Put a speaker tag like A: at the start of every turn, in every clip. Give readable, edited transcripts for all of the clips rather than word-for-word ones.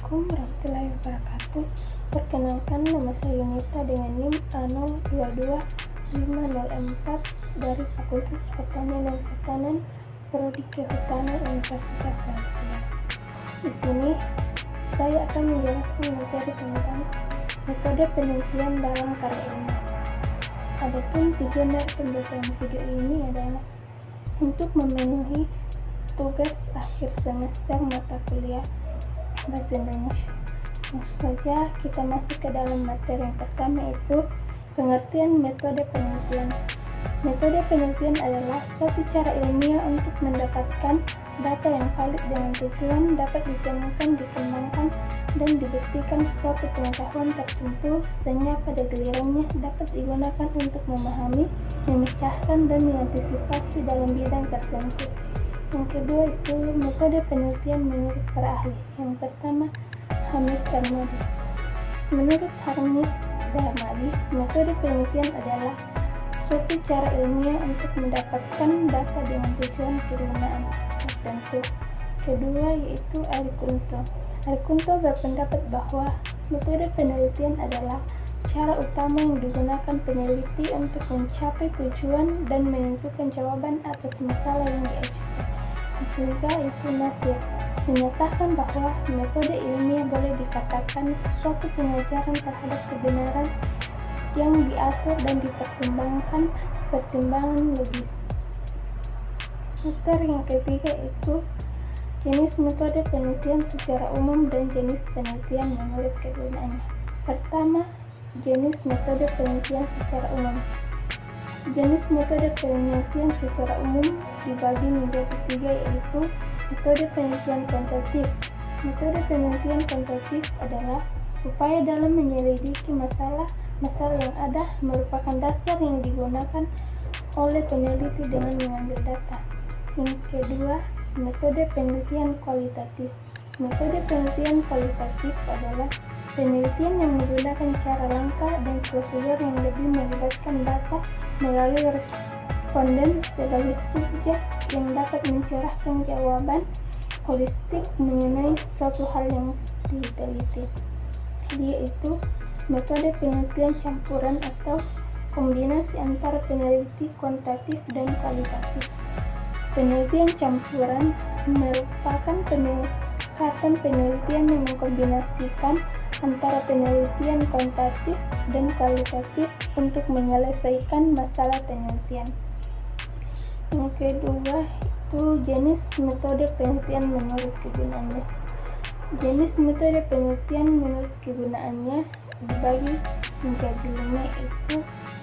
A: Assalamualaikum warahmatullahi wabarakatuh. Perkenalkan, nama saya Yunita dengan NIM A022504 dari Fakultas Pertanian dan Pertanian Prodi Kehutanan Universitas Malaysia. Di sini saya akan menjelaskan materi tentang metode penelitian dalam karya ilmiah. Adapun tujuan dari pembelajaran video ini adalah untuk memenuhi tugas akhir semester mata kuliah Bahasa Indonesia. Langsung saja kita masuk ke dalam materi yang pertama, yaitu pengertian metode penelitian. Metode penelitian adalah suatu cara ilmiah untuk mendapatkan data yang valid dengan tujuan dapat ditemukan, dikembangkan, dan dibuktikan suatu pengetahuan tertentu sehingga pada gilirannya dapat digunakan untuk memahami, memecahkan, dan mengantisipasi dalam bidang tertentu. Yang kedua itu metode penelitian menurut para ahli. Yang pertama, Hamis Darmadi. Menurut Hamis Darmadi, metode penelitian adalah suatu cara ilmiah untuk mendapatkan data dengan tujuan kegunaan tertentu. Kedua yaitu Arikunto. Arikunto berpendapat bahwa metode penelitian adalah cara utama yang digunakan peneliti untuk mencapai tujuan dan menentukan jawaban atas masalah yang diajukan. Ketiga itu Nasir, menyatakan bahwa metode ilmiah boleh dikatakan suatu pengajaran terhadap kebenaran yang diatur dan dipertimbangkan pertimbangan logis. Materi yang ketiga itu jenis metode penelitian secara umum dan jenis penelitian menurut kegunaannya. Pertama, jenis metode penelitian secara umum. Jenis metode penelitian secara umum dibagi menjadi tiga, yaitu metode penelitian kuantitatif. Metode penelitian kuantitatif adalah upaya dalam menyelidiki masalah yang ada, merupakan dasar yang digunakan oleh peneliti dengan mengambil data. Yang kedua, metode penelitian kualitatif. Metode penelitian kualitatif adalah penelitian yang menggunakan cara langkah dan prosedur yang lebih melibatkan data melalui responden sebagai subjek yang dapat mencurahkan jawaban holistik mengenai suatu hal yang diteliti. Yaitu metode penelitian campuran atau kombinasi antara peneliti kuantitatif dan kualitatif. Penelitian campuran merupakan pendekatan penelitian yang mengkombinasikan antara penelitian kuantitatif dan kualitatif untuk menyelesaikan masalah penelitian. Yang kedua itu jenis metode penelitian menurut kegunaannya. Jenis metode penelitian menurut kegunaannya dibagi menjadi 5, yaitu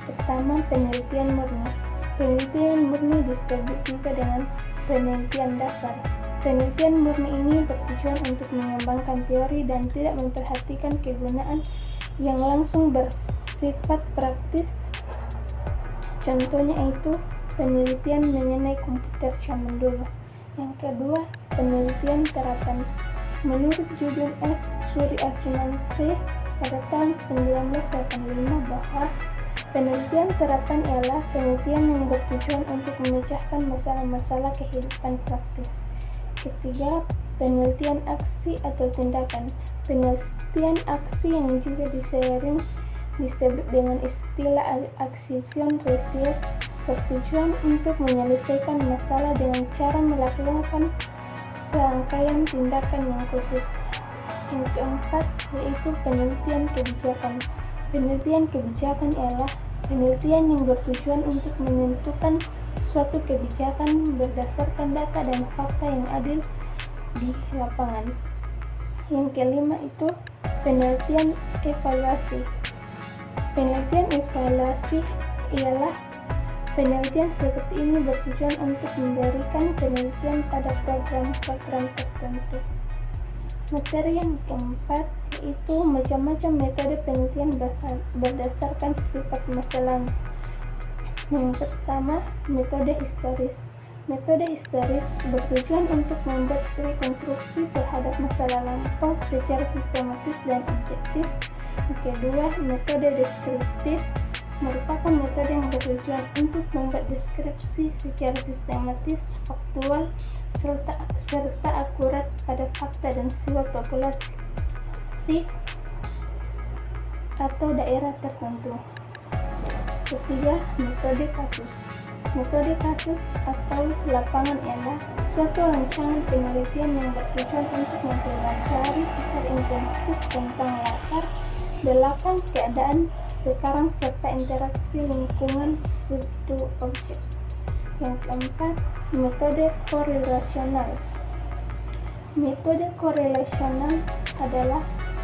A: pertama, penelitian murni. Penelitian murni disebut juga dengan penelitian dasar. Penelitian murni ini bertujuan untuk mengembangkan teori dan tidak memperhatikan kegunaan yang langsung bersifat praktis. Contohnya itu penelitian mengenai komputer zaman dulu. Yang kedua, penelitian terapan. Menurut judul S. Suri Asrinante pada tahun 1985 bahwa penelitian terapan ialah penelitian yang bertujuan untuk memecahkan masalah-masalah kehidupan praktis. Ketiga, penelitian aksi atau tindakan. Penelitian aksi yang juga disering disebut dengan istilah action research bertujuan untuk menyelesaikan masalah dengan cara melakukan serangkaian tindakan yang khusus. Yang keempat yaitu penelitian kebijakan. Penelitian kebijakan ialah penelitian yang bertujuan untuk menentukan suatu kebijakan berdasarkan data dan fakta yang adil di lapangan. Yang kelima itu penelitian evaluasi. Penelitian evaluasi ialah penelitian seperti ini bertujuan untuk memberikan penelitian pada program-program tertentu. Materi yang keempat yaitu macam-macam metode penelitian berdasarkan sifat masalahnya. Yang pertama, metode historis. Metode historis bertujuan untuk membuat rekonstruksi terhadap masalah lampau secara sistematis dan objektif. Yang kedua, metode deskriptif merupakan metode yang bertujuan untuk membuat deskripsi secara sistematis, faktual, serta akurat pada fakta dan sifat populasi lokasi atau daerah tertentu. Ketiga, metode kasus. Metode kasus atau lapangan ialah suatu rancangan penelitian yang bertujuan untuk mempelajari secara intensif tentang latar belakang keadaan sekarang serta interaksi lingkungan suatu objek. Yang keempat, metode korelasional. Metode korelasional adalah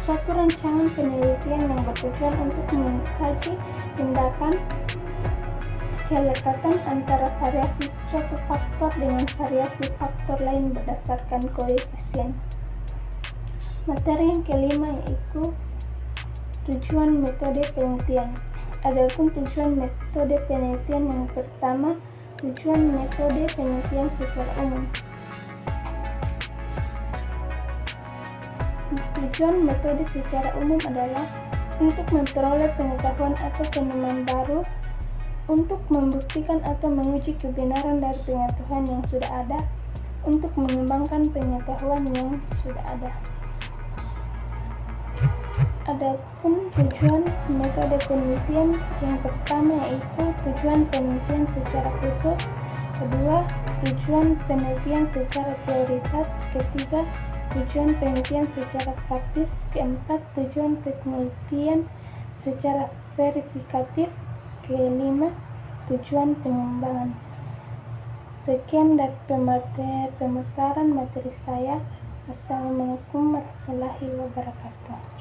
A: suatu rancangan penelitian yang bertujuan untuk mengkaji tindakan kelekatan antara variasi suatu faktor dengan variasi faktor lain berdasarkan koefisien. Materi yang kelima yaitu tujuan metode penelitian. Adapun tujuan metode penelitian yang pertama, tujuan metode penelitian secara umum. Tujuan metode secara umum adalah untuk memperoleh pengetahuan atau penemuan baru, untuk membuktikan atau menguji kebenaran dari pengetahuan yang sudah ada, untuk mengembangkan pengetahuan yang sudah ada. Adapun tujuan metode penelitian yang pertama yaitu tujuan penelitian secara khusus, kedua tujuan penelitian secara teoritis, ketiga tujuan penelitian secara praktis, keempat tujuan penelitian secara verifikatif, kelima tujuan pengembangan. Sekian dari pemaparan materi saya. Assalamualaikum warahmatullahi wabarakatuh.